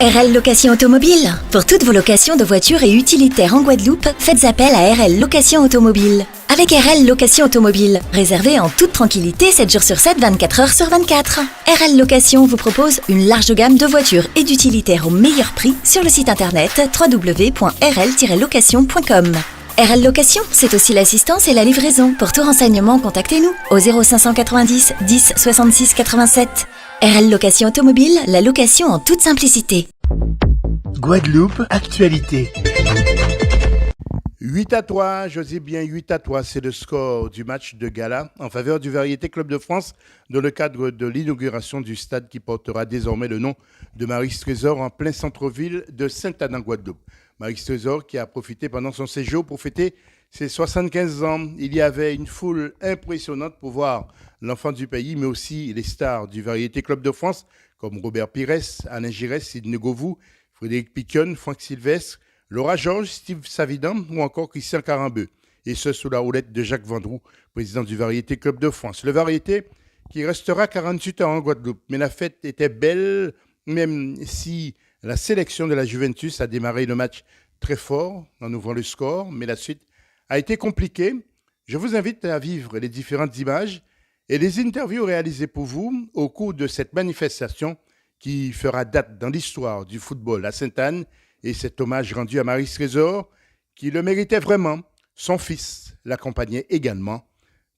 RL Location Automobile. Pour toutes vos locations de voitures et utilitaires en Guadeloupe, faites appel à RL Location Automobile. Avec RL Location Automobile, réservez en toute tranquillité 7 jours sur 7, 24 heures sur 24. RL Location vous propose une large gamme de voitures et d'utilitaires au meilleur prix sur le site internet www.rl-location.com. RL Location, c'est aussi l'assistance et la livraison. Pour tout renseignement, contactez-nous au 0590 10 66 87. RL Location Automobile, la location en toute simplicité. Guadeloupe, actualité. 8-3, je dis bien 8-3, c'est le score du match de gala en faveur du Variété Club de France dans le cadre de l'inauguration du stade qui portera désormais le nom de Maryse Trésor en plein centre-ville de Sainte-Anne en Guadeloupe. Maryse Trésor qui a profité pendant son séjour pour fêter ses 75 ans. Il y avait une foule impressionnante pour voir l'enfant du pays, mais aussi les stars du Variété Club de France comme Robert Pires, Alain Giresse, Sidney Govou, Frédéric Piquion, Franck Sylvestre, Laura Georges, Steve Savidan ou encore Christian Carambeu. Et ce, sous la houlette de Jacques Vendroux, président du Variété Club de France. Le Variété qui restera 48 ans en Guadeloupe. Mais la fête était belle, même si la sélection de la Juventus a démarré le match très fort en ouvrant le score, mais la suite a été compliquée. Je vous invite à vivre les différentes images et les interviews réalisées pour vous au cours de cette manifestation qui fera date dans l'histoire du football à Sainte-Anne et cet hommage rendu à Maryse Trésor qui le méritait vraiment. Son fils l'accompagnait également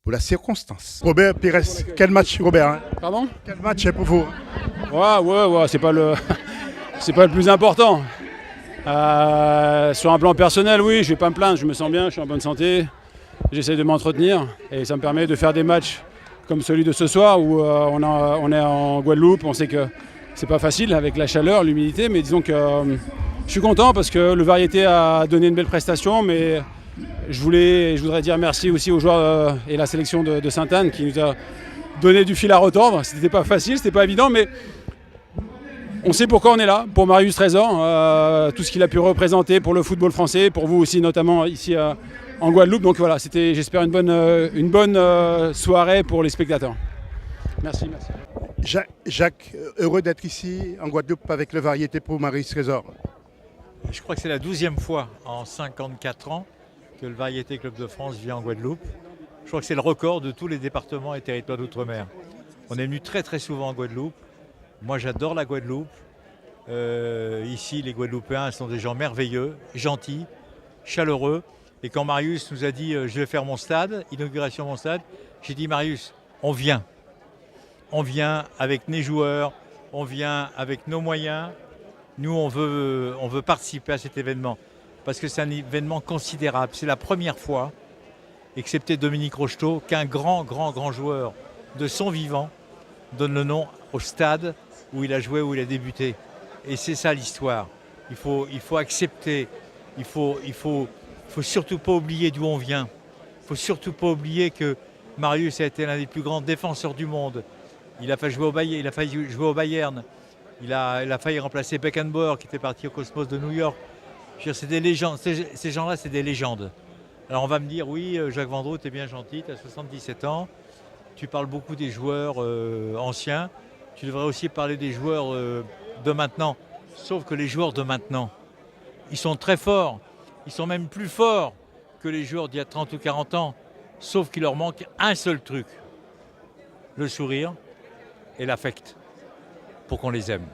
pour la circonstance. Robert Pires, quel match Robert hein? Pardon? Quel match est pour vous? Ouais, c'est pas le plus important. Sur un plan personnel, oui, je vais pas me plaindre, je me sens bien, je suis en bonne santé, j'essaie de m'entretenir et ça me permet de faire des matchs comme celui de ce soir où on est en Guadeloupe, on sait que c'est pas facile avec la chaleur, l'humidité, mais disons que je suis content parce que le Variété a donné une belle prestation, mais je voudrais dire merci aussi aux joueurs et la sélection de Sainte-Anne qui nous a donné du fil à retordre. C'était pas facile, c'était pas évident, mais on sait pourquoi on est là, pour Maryse Trésor, tout ce qu'il a pu représenter pour le football français, pour vous aussi notamment ici en Guadeloupe. Donc voilà, c'était j'espère une bonne soirée pour les spectateurs. Merci. Jacques, heureux d'être ici en Guadeloupe avec le Variété pour Maryse Trésor. Je crois que c'est la 12e fois en 54 ans que le Variété Club de France vient en Guadeloupe. Je crois que c'est le record de tous les départements et territoires d'outre-mer. On est venu très souvent en Guadeloupe. Moi j'adore la Guadeloupe. Ici les Guadeloupéens sont des gens merveilleux, gentils, chaleureux. Et quand Marius nous a dit je vais faire mon stade, inauguration de mon stade, j'ai dit Marius, on vient. On vient avec nos joueurs, on vient avec nos moyens. Nous, on veut participer à cet événement parce que c'est un événement considérable. C'est la première fois, excepté Dominique Rocheteau, qu'un grand joueur de son vivant donne le nom au stade où il a joué, où il a débuté. Et c'est ça l'histoire. Il faut accepter, il faut surtout pas oublier d'où on vient. Il faut surtout pas oublier que Marius a été l'un des plus grands défenseurs du monde. Il a failli jouer au Bayern. Il a failli remplacer Beckenbauer qui était parti au Cosmos de New York. Je veux dire, c'est des légendes. Ces gens-là, c'est des légendes. Alors on va me dire, oui, Jacques Vendroux, t'es bien gentil, t'as 77 ans. Tu parles beaucoup des joueurs anciens. Tu devrais aussi parler des joueurs de maintenant. Sauf que les joueurs de maintenant, ils sont très forts. Ils sont même plus forts que les joueurs d'il y a 30 ou 40 ans. Sauf qu'il leur manque un seul truc. Le sourire et l'affect pour qu'on les aime.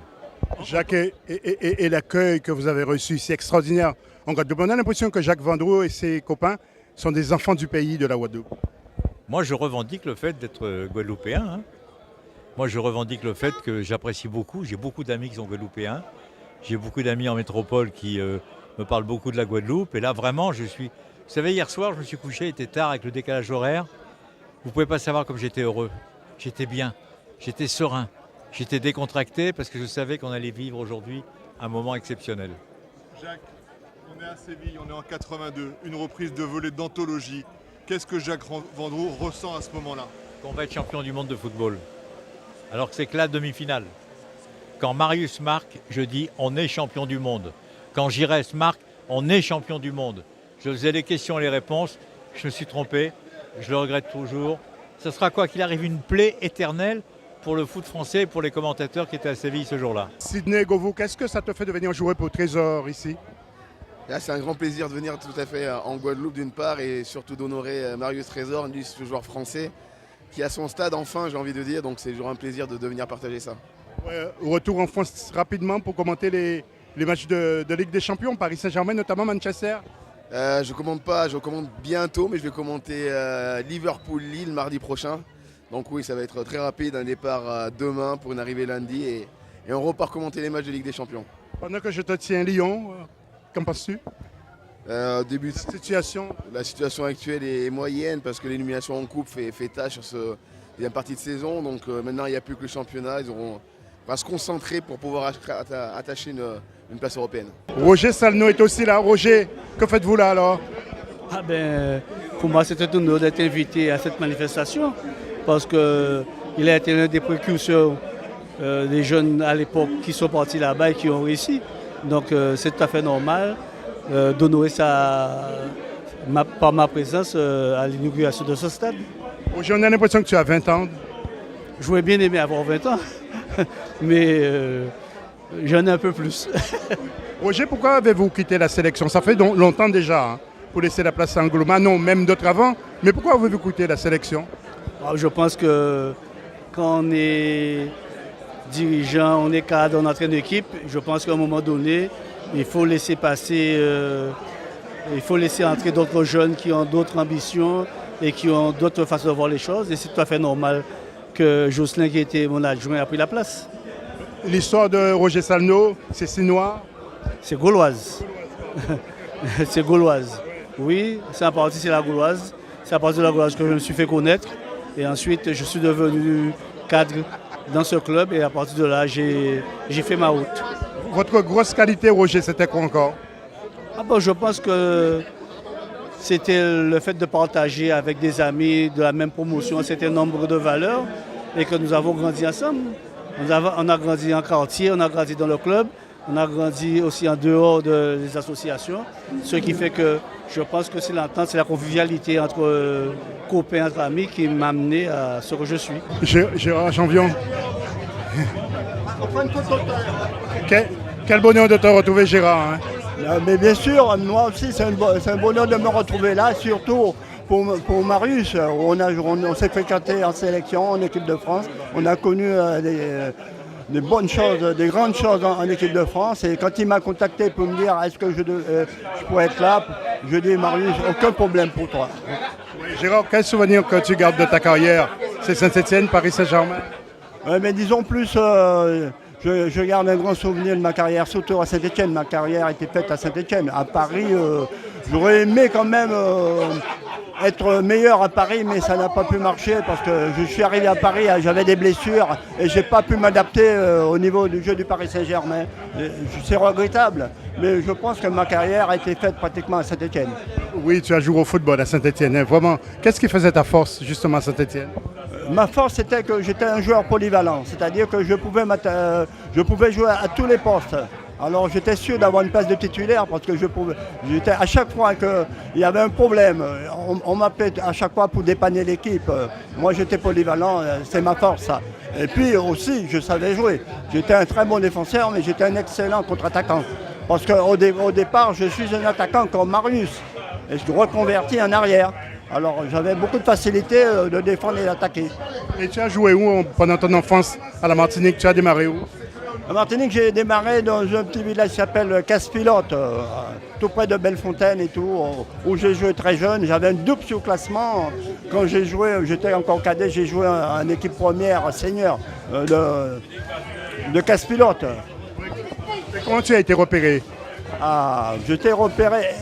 Jacques, et l'accueil que vous avez reçu, c'est extraordinaire. En Guadeloupe, on a l'impression que Jacques Vendroux et ses copains sont des enfants du pays de la Guadeloupe. Moi, je revendique le fait d'être guadeloupéen. Hein. Moi, je revendique le fait que j'apprécie beaucoup. J'ai beaucoup d'amis qui sont guadeloupéens. J'ai beaucoup d'amis en métropole qui me parlent beaucoup de la Guadeloupe. Et là, vraiment, Vous savez, hier soir, je me suis couché, il était tard avec le décalage horaire. Vous ne pouvez pas savoir comme j'étais heureux. J'étais bien, j'étais serein, j'étais décontracté parce que je savais qu'on allait vivre aujourd'hui un moment exceptionnel. Jacques, on est à Séville, on est en 82, une reprise de volley d'anthologie. Qu'est-ce que Jacques Vendroux ressent à ce moment-là? Qu'on va être champion du monde de football, alors que c'est que la demi-finale. Quand Marius marque, je dis on est champion du monde. Quand Giresse marque, on est champion du monde. Je faisais les questions et les réponses, je me suis trompé, je le regrette toujours. Ce sera quoi qu'il arrive une plaie éternelle pour le foot français et pour les commentateurs qui étaient à Séville ce jour-là. Sidney Govou, qu'est-ce que ça te fait de venir jouer pour Trésor ici? Là, c'est un grand plaisir de venir tout à fait en Guadeloupe d'une part et surtout d'honorer Marius Trésor, lui, ce joueur français qui a son stade enfin, j'ai envie de dire, donc c'est toujours un plaisir de venir partager ça. Ouais, retour en France rapidement pour commenter les matchs de Ligue des Champions, Paris Saint-Germain, notamment Manchester. Je commente pas, je commente bientôt, mais je vais commenter Liverpool-Lille mardi prochain. Donc oui, ça va être très rapide, un départ demain pour une arrivée lundi et on repart commenter les matchs de Ligue des Champions. Pendant que je te tiens Lyon, qu'en penses-tu? Début de Situation. La situation actuelle est moyenne parce que l'élimination en coupe fait tâche sur cette deuxième partie de saison. Donc maintenant, il n'y a plus que le championnat. On va se concentrer pour pouvoir attacher une place européenne. Roger Salno est aussi là. Roger, que faites-vous là alors? Pour moi, c'est un honneur d'être invité à cette manifestation parce qu'il a été l'un des précurseurs des jeunes à l'époque qui sont partis là-bas et qui ont réussi. Donc c'est tout à fait normal d'honorer par ma présence à l'inauguration de ce stade. Roger, on a l'impression que tu as 20 ans. J'aurais bien aimé avoir 20 ans, mais j'en ai un peu plus. Roger, pourquoi avez-vous quitté la sélection? Ça fait longtemps déjà, pour laisser la place à Angloma, non, même d'autres avant. Mais pourquoi avez-vous quitté la sélection? Je pense que quand on est dirigeant, on est cadre, on entraîne une équipe, je pense qu'à un moment donné, il faut laisser passer, il faut laisser entrer d'autres jeunes qui ont d'autres ambitions et qui ont d'autres façons de voir les choses. Et c'est tout à fait normal que Jocelyn, qui était mon adjoint, a pris la place. L'histoire de Roger Salno, c'est Sinois? C'est gauloise. C'est gauloise. Oui, c'est en partie c'est la gauloise. C'est à partir de la gauloise que je me suis fait connaître. Et ensuite, je suis devenu cadre dans ce club. Et à partir de là, j'ai fait ma route. Votre grosse qualité, Roger, c'était quoi encore? Je pense que c'était le fait de partager avec des amis de la même promotion un certain nombre de valeurs et que nous avons grandi ensemble. On a grandi en quartier, on a grandi dans le club, on a grandi aussi en dehors des associations. Ce qui fait que je pense que c'est l'entente, c'est la convivialité entre copains, entre amis qui m'a amené à ce que je suis. Gérard Janvion. Quel bonheur de te retrouver, Gérard. Mais bien sûr, moi aussi, c'est un bonheur de me retrouver là, surtout pour Marius. On s'est fréquenté en sélection, en équipe de France. On a connu des bonnes choses, des grandes choses en équipe de France. Et quand il m'a contacté pour me dire est-ce que je pourrais être là, je dis Marius, aucun problème pour toi. Oui, Gérard, quel souvenir que tu gardes de ta carrière? C'est Saint-Étienne, Paris Saint-Germain? Mais disons plus, je garde un grand souvenir de ma carrière, surtout à Saint-Étienne. Ma carrière a été faite à Saint-Étienne. À Paris, j'aurais aimé quand même être meilleur à Paris, mais ça n'a pas pu marcher parce que je suis arrivé à Paris, j'avais des blessures et je n'ai pas pu m'adapter au niveau du jeu du Paris Saint-Germain. C'est regrettable, mais je pense que ma carrière a été faite pratiquement à Saint-Étienne. Oui, tu as joué au football à Saint-Étienne, vraiment. Qu'est-ce qui faisait ta force justement à Saint-Étienne? Ma force, c'était que j'étais un joueur polyvalent, c'est-à-dire que je pouvais jouer à tous les postes. Alors j'étais sûr d'avoir une place de titulaire parce que j'étais à chaque fois qu'il y avait un problème, on m'appelait à chaque fois pour dépanner l'équipe. Moi j'étais polyvalent, c'est ma force ça. Et puis aussi je savais jouer. J'étais un très bon défenseur mais j'étais un excellent contre-attaquant. Parce qu'au départ je suis un attaquant comme Marius et je reconvertis en arrière. Alors j'avais beaucoup de facilité de défendre et d'attaquer. Et tu as joué où pendant ton enfance à la Martinique? Tu as démarré où? À Martinique, j'ai démarré dans un petit village qui s'appelle Casse-Pilote, tout près de Bellefontaine et tout, où j'ai joué très jeune. J'avais un double surclassement. Quand j'ai joué, j'étais encore cadet, j'ai joué en équipe première senior de Casse-Pilote. Et comment tu as été repéré? J'étais repéré,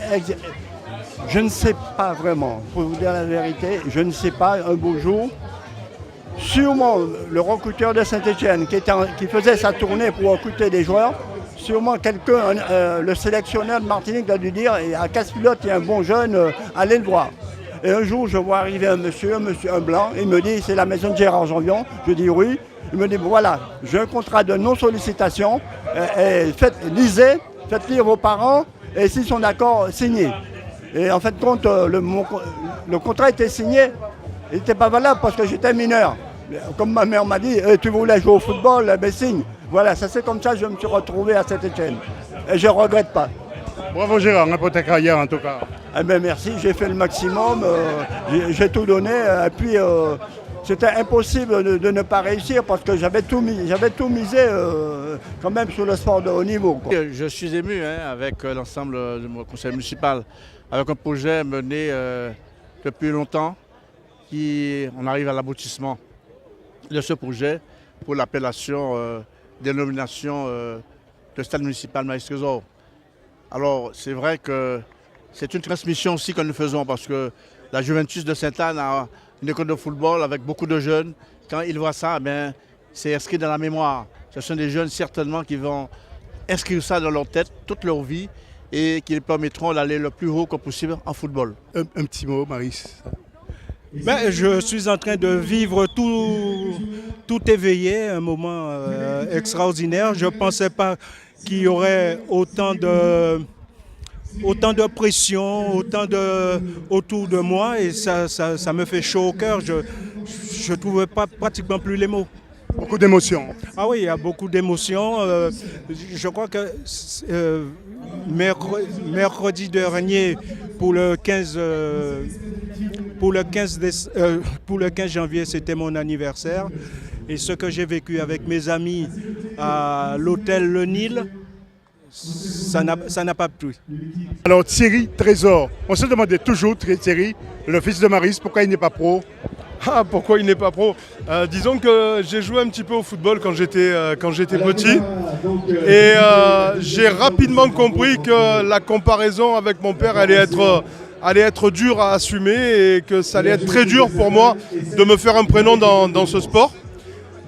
je ne sais pas vraiment, pour vous dire la vérité, je ne sais pas, un beau jour. Sûrement le recruteur de Saint-Étienne qui faisait sa tournée pour recruter des joueurs, sûrement quelqu'un, le sélectionneur de Martinique a dû dire à Casse-Pilote, il y a un bon jeune, allez le voir. Et un jour je vois arriver un monsieur blanc, il me dit c'est la maison de Gérard Janvion, je dis oui. Il me dit voilà, j'ai un contrat de non-sollicitation, lisez, faites lire vos parents et s'ils sont d'accord, signez. Et en fait compte, le contrat était signé, il n'était pas valable parce que j'étais mineur. Comme ma mère m'a dit, tu voulais jouer au football, ben signe. Voilà, ça c'est comme ça que je me suis retrouvé à Saint-Étienne. Et je ne regrette pas. Bravo Gérard, pour ta carrière en tout cas. Eh ben merci, j'ai fait le maximum, j'ai tout donné. Et puis c'était impossible de ne pas réussir parce que j'avais tout misé quand même sur le sport de haut niveau, quoi. Je suis ému avec l'ensemble du conseil municipal, avec un projet mené depuis longtemps, on arrive à l'aboutissement de ce projet pour l'appellation, dénomination de stade municipal Maryse Trésor. Alors c'est vrai que c'est une transmission aussi que nous faisons parce que la Juventus de Sainte-Anne a une école de football avec beaucoup de jeunes. Quand ils voient ça, ben, c'est inscrit dans la mémoire. Ce sont des jeunes certainement qui vont inscrire ça dans leur tête toute leur vie et qui les permettront d'aller le plus haut que possible en football. Un petit mot, Maryse. Ben, je suis en train de vivre tout éveillé, un moment extraordinaire. Je ne pensais pas qu'il y aurait autant de pression, autour de moi et ça me fait chaud au cœur. Je ne trouvais pas pratiquement plus les mots. Beaucoup d'émotions. Ah oui, il y a beaucoup d'émotions. Je crois que mercredi dernier, pour le 15 janvier, c'était mon anniversaire. Et ce que j'ai vécu avec mes amis à l'hôtel Le Nil, ça n'a pas plu. Alors Thierry Trésor, on se demandait toujours, Thierry, le fils de Maryse, pourquoi il n'est pas pro? Ah, pourquoi il n'est pas pro? Disons que j'ai joué un petit peu au football quand j'étais petit et j'ai rapidement compris que la comparaison avec mon père allait être dure à assumer et que ça allait être très dur pour moi de me faire un prénom dans ce sport.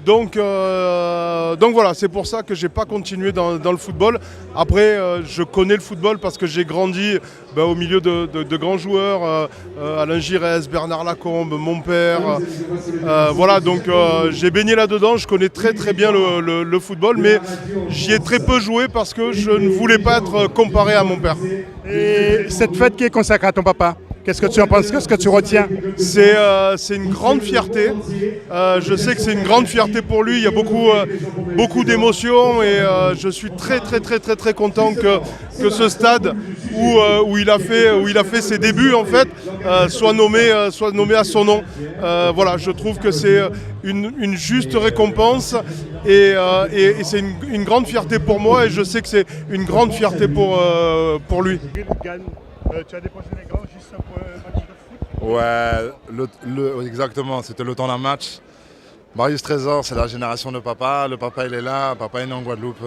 Donc voilà, c'est pour ça que je n'ai pas continué dans le football. Après, je connais le football parce que j'ai grandi au milieu de grands joueurs, Alain Giresse, Bernard Lacombe, mon père. Voilà, donc j'ai baigné là-dedans, je connais très très bien le football, mais j'y ai très peu joué parce que je ne voulais pas être comparé à mon père. Et cette fête qui est consacrée à ton papa, qu'est-ce que tu en penses? Qu'est-ce que tu retiens? C'est une grande fierté. Je sais que c'est une grande fierté pour lui. Il y a beaucoup d'émotions et je suis très content que ce stade où il a fait ses débuts en fait soit nommé à son nom. Voilà, je trouve que c'est une juste récompense et c'est une grande fierté pour moi et je sais que c'est une grande fierté pour lui. Tu as déposé les gants juste pour un match de foot? Ouais, exactement, c'était le temps d'un match. Maryse Trésor, c'est la génération de papa. Le papa, il est là. Papa est né en Guadeloupe,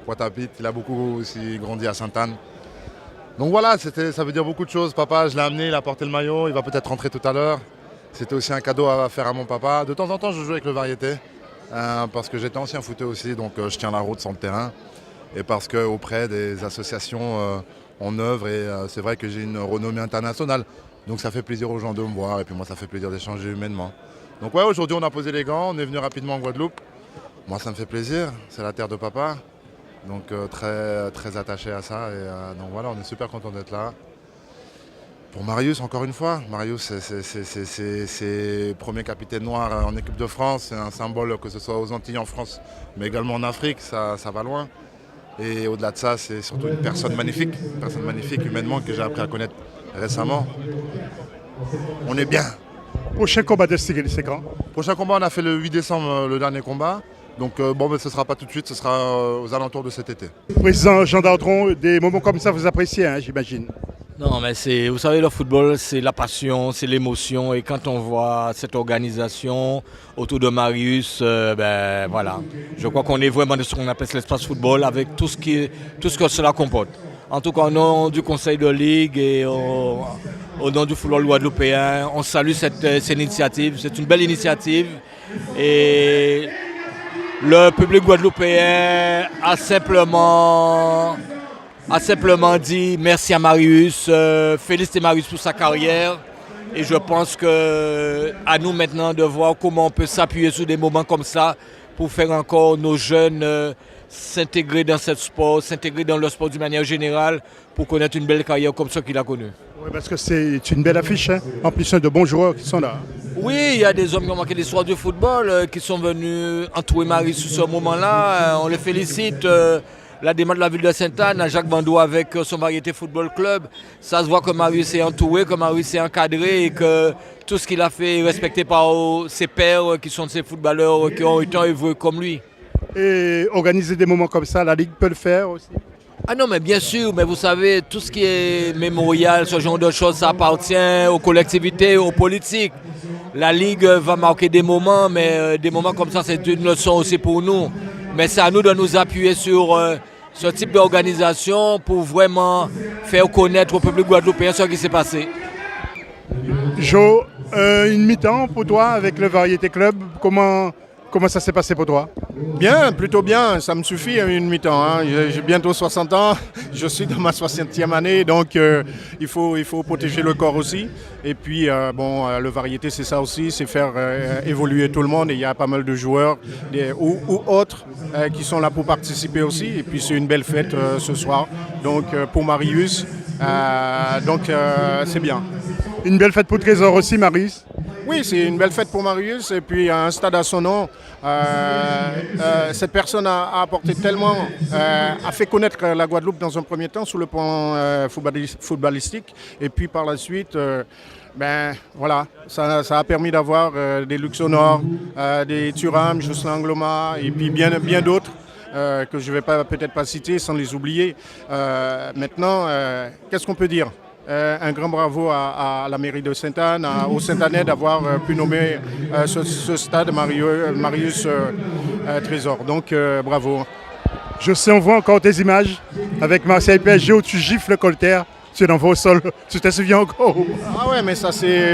Pointe-à-Pitre. Il a beaucoup aussi grandi à Sainte-Anne. Donc voilà, ça veut dire beaucoup de choses. Papa, je l'ai amené, il a porté le maillot. Il va peut-être rentrer tout à l'heure. C'était aussi un cadeau à faire à mon papa. De temps en temps, je joue avec le variété parce que j'étais ancien footeux aussi, donc je tiens la route sur le terrain. Et parce qu'auprès des associations en œuvre, et c'est vrai que j'ai une renommée internationale. Donc ça fait plaisir aux gens de me voir, et puis moi ça fait plaisir d'échanger humainement. Donc ouais, aujourd'hui on a posé les gants, on est venu rapidement en Guadeloupe. Moi ça me fait plaisir, c'est la terre de papa. Donc très attaché à ça, et donc voilà, on est super content d'être là. Pour Marius, encore une fois, Marius c'est le premier capitaine noir en équipe de France, c'est un symbole que ce soit aux Antilles, en France, mais également en Afrique, ça va loin. Et au-delà de ça, c'est surtout une personne magnifique humainement que j'ai appris à connaître récemment. On est bien. Prochain combat de c'est quand? Prochain combat, on a fait le 8 décembre le dernier combat. Donc ce ne sera pas tout de suite, ce sera aux alentours de cet été. Président Jean Dardron, des moments comme ça, vous appréciez, j'imagine? Non, mais vous savez, le football, c'est la passion, c'est l'émotion. Et quand on voit cette organisation autour de Marius, voilà. Je crois qu'on est vraiment dans ce qu'on appelle l'espace football avec tout ce que cela comporte. En tout cas, au nom du Conseil de Ligue et au nom du football guadeloupéen, on salue cette initiative. C'est une belle initiative. Et le public guadeloupéen a simplement dit merci à Marius, féliciter Marius pour sa carrière. Et je pense qu'à nous maintenant de voir comment on peut s'appuyer sur des moments comme ça pour faire encore nos jeunes s'intégrer dans ce sport, s'intégrer dans le sport d'une manière générale pour connaître une belle carrière comme celle qu'il a connue. Oui, parce que c'est une belle affiche, en plus de bons joueurs qui sont là. Oui, il y a des hommes qui ont marqué l'histoire du football, qui sont venus entourer Marius sur ce moment-là. On les félicite. La démarche de la ville de Sainte-Anne, à Jacques Bandeau avec son Variété Football Club, ça se voit que Marius est entouré, que Marius est encadré et que tout ce qu'il a fait est respecté par ses pairs qui sont ses footballeurs qui ont été évolués comme lui. Et organiser des moments comme ça, la Ligue peut le faire aussi? Ah non, mais bien sûr, mais vous savez, tout ce qui est mémorial, ce genre de choses, ça appartient aux collectivités, aux politiques. La Ligue va marquer des moments, mais des moments comme ça, c'est une leçon aussi pour nous. Mais c'est à nous de nous appuyer sur ce type d'organisation pour vraiment faire connaître au public guadeloupéen ce qui s'est passé. Jo, une mi-temps pour toi avec le Variété Club, comment ça s'est passé pour toi? Bien, plutôt bien, ça me suffit une mi-temps. Hein. J'ai bientôt 60 ans, je suis dans ma 60e année, donc il faut protéger le corps aussi. Et puis, le Variété, c'est ça aussi, c'est faire évoluer tout le monde. Et il y a pas mal de joueurs ou autres qui sont là pour participer aussi. Et puis, c'est une belle fête ce soir, donc pour Marius, c'est bien. Une belle fête pour Trésor aussi, Marius? Oui, c'est une belle fête pour Marius et puis un stade à son nom. Cette personne a apporté tellement, a fait connaître la Guadeloupe dans un premier temps sous le plan footballistique et puis par la suite, ça a permis d'avoir des Luxonor, des Thuram, Jocelyn Angloma et puis bien d'autres. Que je ne vais peut-être pas citer sans les oublier. Maintenant, qu'est-ce qu'on peut dire? Un grand bravo à la mairie de Sainte-Anne, au Sainte-Annais d'avoir pu nommer ce stade Marius Trésor. Donc bravo. Je sais, on voit encore tes images avec Marseille PSG où tu gifles Colter. Tu es dans vos sols, tu te souviens encore? Ah ouais, mais ça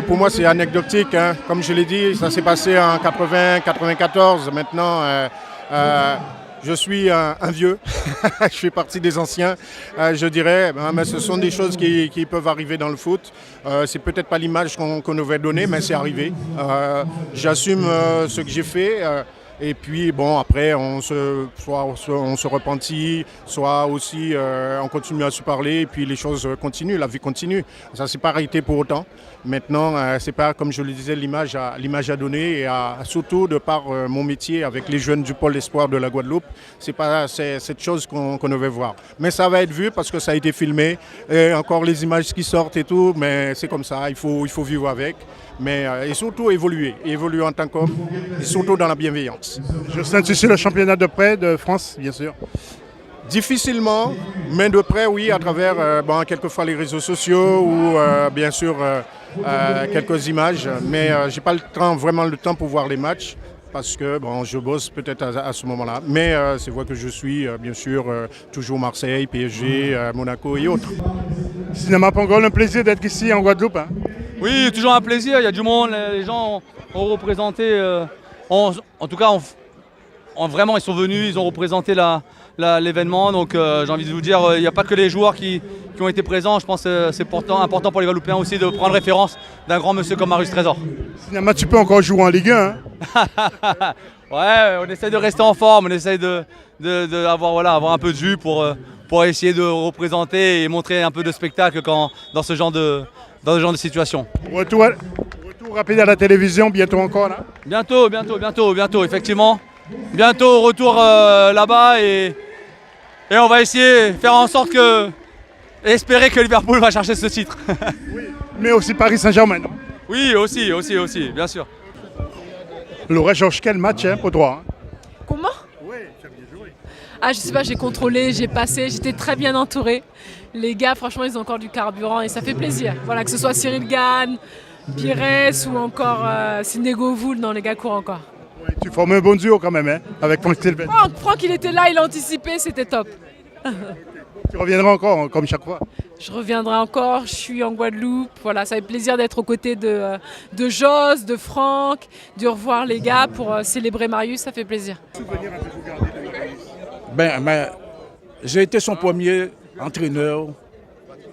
pour moi c'est anecdotique. Hein. Comme je l'ai dit, ça s'est passé en 80-94. Maintenant, je suis un vieux, je fais partie des anciens, je dirais, mais ce sont des choses qui peuvent arriver dans le foot. C'est peut-être pas l'image qu'on devait donner, mais c'est arrivé. J'assume ce que j'ai fait. Et puis après soit on se repentit, soit aussi on continue à se parler et puis les choses continuent, la vie continue. Ça ne s'est pas arrêté pour autant. Maintenant, c'est pas, comme je le disais, l'image à donner et surtout de par mon métier avec les jeunes du pôle espoir de la Guadeloupe, c'est pas cette chose qu'on devait voir. Mais ça va être vu parce que ça a été filmé, et encore les images qui sortent et tout, mais c'est comme ça, il faut vivre avec. Mais et surtout évoluer en tant qu'homme et surtout dans la bienveillance. Je sens ici le championnat de près de France, bien sûr. Difficilement, mais de près, oui, à travers quelquefois les réseaux sociaux ou bien sûr quelques images. Mais je n'ai pas vraiment le temps pour voir les matchs parce que je bosse peut-être à ce moment-là. Mais c'est vrai que je suis bien sûr toujours Marseille, PSG, Monaco et autres. Cinéma Pangol, un plaisir d'être ici en Guadeloupe. Hein. Oui, toujours un plaisir, il y a du monde, les gens ont représenté, en tout cas, vraiment ils sont venus, ils ont représenté l'événement, donc j'ai envie de vous dire, il n'y a pas que les joueurs qui ont été présents, je pense que c'est important pour les Guadeloupéens aussi de prendre référence d'un grand monsieur comme Marius Trésor. Finalement, tu peux encore jouer en Ligue 1. Hein. Ouais, on essaie de rester en forme, on essaie d'avoir un peu de vue pour essayer de représenter et montrer un peu de spectacle dans ce genre de situation. Retour rapide à la télévision, bientôt encore là? Bientôt, effectivement. Bientôt, retour là-bas et on va essayer de faire en sorte espérer que Liverpool va chercher ce titre. Oui, mais aussi Paris Saint-Germain. Oui, aussi, bien sûr. Laura Georges, quel match pour toi? Comment? Oui, tu as bien joué. Ah, je sais pas, j'ai contrôlé, j'ai passé, j'étais très bien entourée. Les gars, franchement, ils ont encore du carburant et ça fait plaisir. Voilà, que ce soit Cyril Gann, Pires ou encore Sinego Voul, non, les gars courent encore. Ouais, tu formes un bon duo quand même, hein, avec Franck Sylvain. Franck, il était là, il a anticipé, c'était top. Tu reviendras encore, comme chaque fois? Je reviendrai encore, je suis en Guadeloupe. Voilà, ça fait plaisir d'être aux côtés de Jos, de Franck, de revoir les gars pour célébrer Marius, ça fait plaisir. J'ai été son premier entraîneur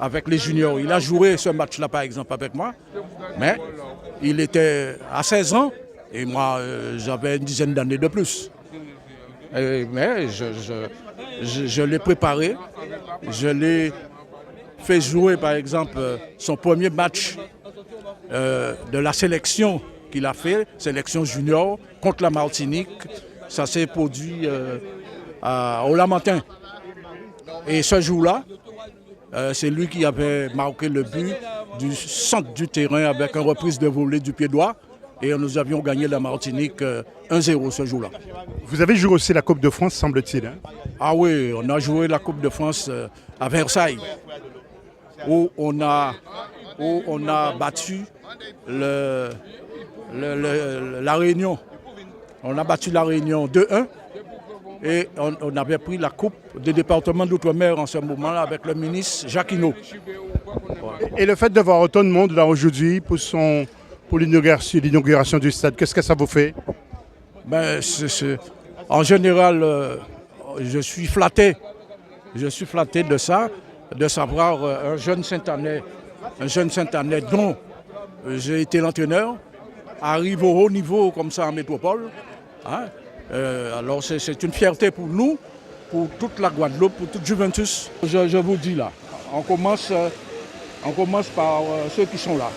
avec les juniors. Il a joué ce match-là, par exemple, avec moi. Mais il était à 16 ans et moi, j'avais une dizaine d'années de plus. Mais je l'ai préparé. Je l'ai fait jouer, par exemple, son premier match de la sélection qu'il a fait, sélection junior, contre la Martinique. Ça s'est produit au Lamentin. Et ce jour-là, c'est lui qui avait marqué le but du centre du terrain avec une reprise de volée du pied droit. Et nous avions gagné la Martinique 1-0 ce jour-là. Vous avez joué aussi la Coupe de France, semble-t-il. Hein? Ah oui, on a joué la Coupe de France à Versailles, où on a battu la Réunion. On a battu la Réunion 2-1 et on avait pris la Coupe des départements d'outre-mer en ce moment-là avec le ministre Jacquinot. Et le fait d'avoir autant de monde là aujourd'hui pour l'inauguration du stade, qu'est-ce que ça vous fait? En général, je suis flatté. Je suis flatté de ça, de savoir un jeune Saint-Anais dont j'ai été l'entraîneur, arrive au haut niveau comme ça en métropole. Hein? Alors c'est une fierté pour nous, pour toute la Guadeloupe, pour toute Juventus. Je vous dis là, on commence par ceux qui sont là.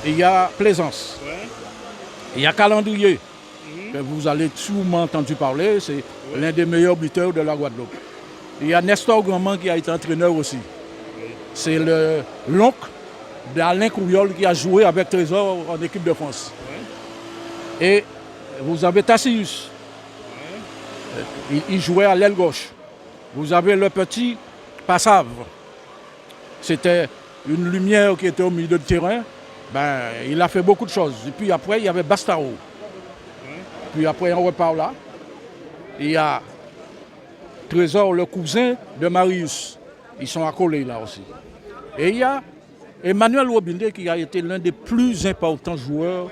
Il y a Plaisance, il y a Calendrier, que vous avez sûrement entendu parler, c'est l'un des meilleurs buteurs de la Guadeloupe. Il y a Nestor Grandman qui a été entraîneur aussi. C'est l'oncle d'Alain Couriol qui a joué avec Trésor en équipe de France. Et vous avez Tassius, il jouait à l'aile gauche. Vous avez le petit Passave, c'était une lumière qui était au milieu de terrain. Il a fait beaucoup de choses. Et puis après, il y avait Bastaro. Puis après, on repart là. Il y a Trésor, le cousin de Marius. Ils sont accolés là aussi. Et il y a Emmanuel Robindé qui a été l'un des plus importants joueurs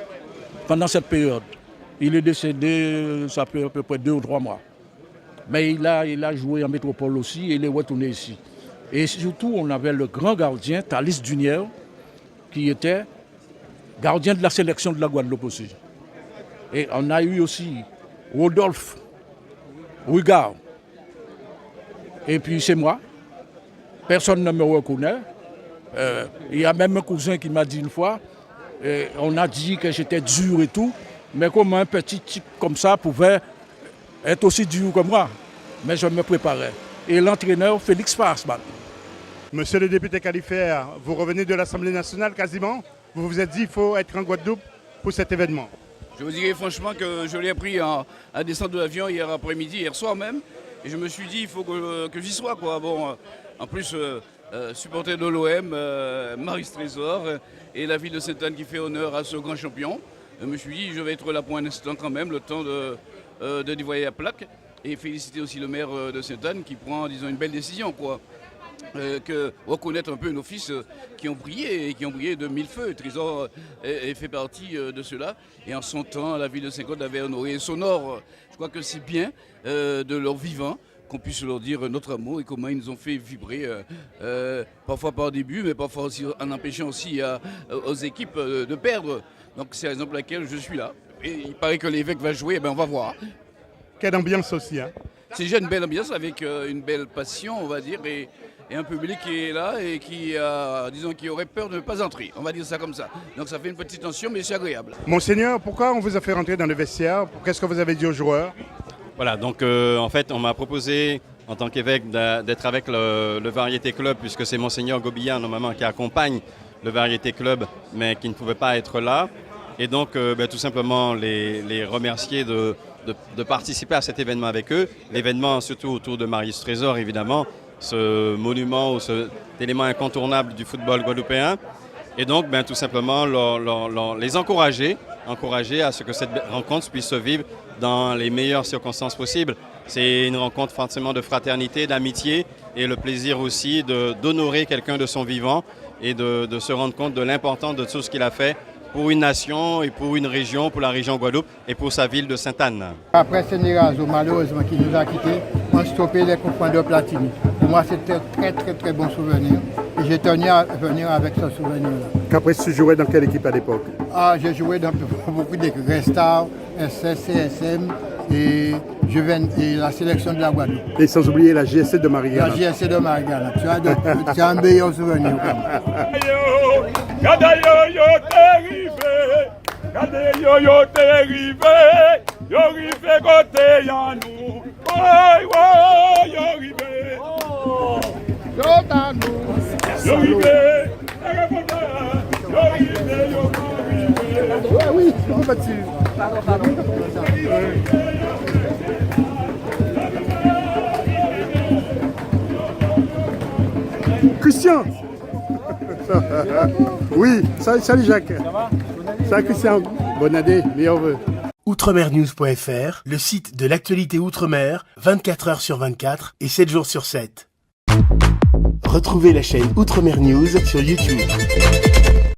pendant cette période. Il est décédé, ça fait à peu près 2 ou 3 mois. Mais il a joué en métropole aussi et il est retourné ici. Et surtout, on avait le grand gardien, Thalys Dunière, qui était gardien de la sélection de la Guadeloupe aussi. Et on a eu aussi Rodolphe Rugard. Et puis c'est moi. Personne ne me reconnaît. Il y a même un cousin qui m'a dit une fois, on a dit que j'étais dur et tout, mais comment un petit type comme ça pouvait être aussi dur que moi. Mais je me préparais. Et l'entraîneur, Félix Farsman. Monsieur le député Califère, vous revenez de l'Assemblée nationale quasiment. Vous vous êtes dit qu'il faut être en Guadeloupe pour cet événement. Je vous dirais franchement que je l'ai appris à descendre de l'avion hier après-midi, hier soir même. Et je me suis dit il faut que j'y sois, quoi. Bon, en plus, supporter de l'OM, Marius Trésor et la ville de Sainte-Anne qui fait honneur à ce grand champion. Je me suis dit je vais être là pour un instant quand même, le temps de dévoiler la plaque. Et féliciter aussi le maire de Sainte-Anne qui prend, disons, une belle décision, quoi. Reconnaître un peu nos fils qui ont brillé et qui ont brillé de mille feux. Trésor fait partie de cela. Et en son temps, la ville de Sainte-Anne avait honoré Sonore. Je crois que c'est bien de leur vivant qu'on puisse leur dire notre amour et comment ils nous ont fait vibrer, parfois par début, mais parfois aussi en empêchant aussi aux équipes de perdre. Donc c'est la raison pour laquelle je suis là. Et il paraît que l'évêque va jouer, on va voir. Quelle ambiance aussi, hein? C'est déjà une belle ambiance avec une belle passion, on va dire, et un public qui est là et qui aurait peur de ne pas entrer. On va dire ça comme ça. Donc ça fait une petite tension, mais c'est agréable. Monseigneur, pourquoi on vous a fait rentrer dans le vestiaire? Qu'est-ce que vous avez dit aux joueurs? Voilà, donc en fait, on m'a proposé, en tant qu'évêque, d'être avec le Variété Club, puisque c'est Monseigneur Gobillard, normalement, qui accompagne le Variété Club, mais qui ne pouvait pas être là. Et donc, tout simplement, les remercier de participer à cet événement avec eux. L'événement, surtout autour de Marius Trésor, évidemment, ce monument ou cet élément incontournable du football guadeloupéen. Et donc, tout simplement, les encourager à ce que cette rencontre puisse se vivre dans les meilleures circonstances possibles. C'est une rencontre forcément de fraternité, d'amitié et le plaisir aussi d'honorer quelqu'un de son vivant et de se rendre compte de l'importance de tout ce qu'il a fait pour une nation et pour une région, pour la région Guadeloupe et pour sa ville de Sainte-Anne. Après Sénérazo, malheureusement, qui nous a quittés, on a stoppé les coups de Platini. Pour moi, c'était un très très très bon souvenir. Et j'ai tenu à venir avec ce souvenir-là. Qu'après, tu jouais dans quelle équipe à l'époque? J'ai joué dans beaucoup d'équipes, Restar, SS, CSM et la sélection de la Guadeloupe. Et sans oublier la JSC de Marie-Galante. La JSC de Marie-Galante. Tu as un meilleur souvenir. Gade yo te rive, yo rive côté ya nous. Woy woy yo rive. Yo ta nous. Yo rive. Yo rive yo rive. Oui, on va dessus. Christian. Oui, salut Jacques. Ça va Christian, bonne année, meilleurs vœux. Outremernews.fr, le site de l'actualité Outre-mer, 24 heures sur 24 et 7 jours sur 7. Retrouvez la chaîne Outremer News sur YouTube.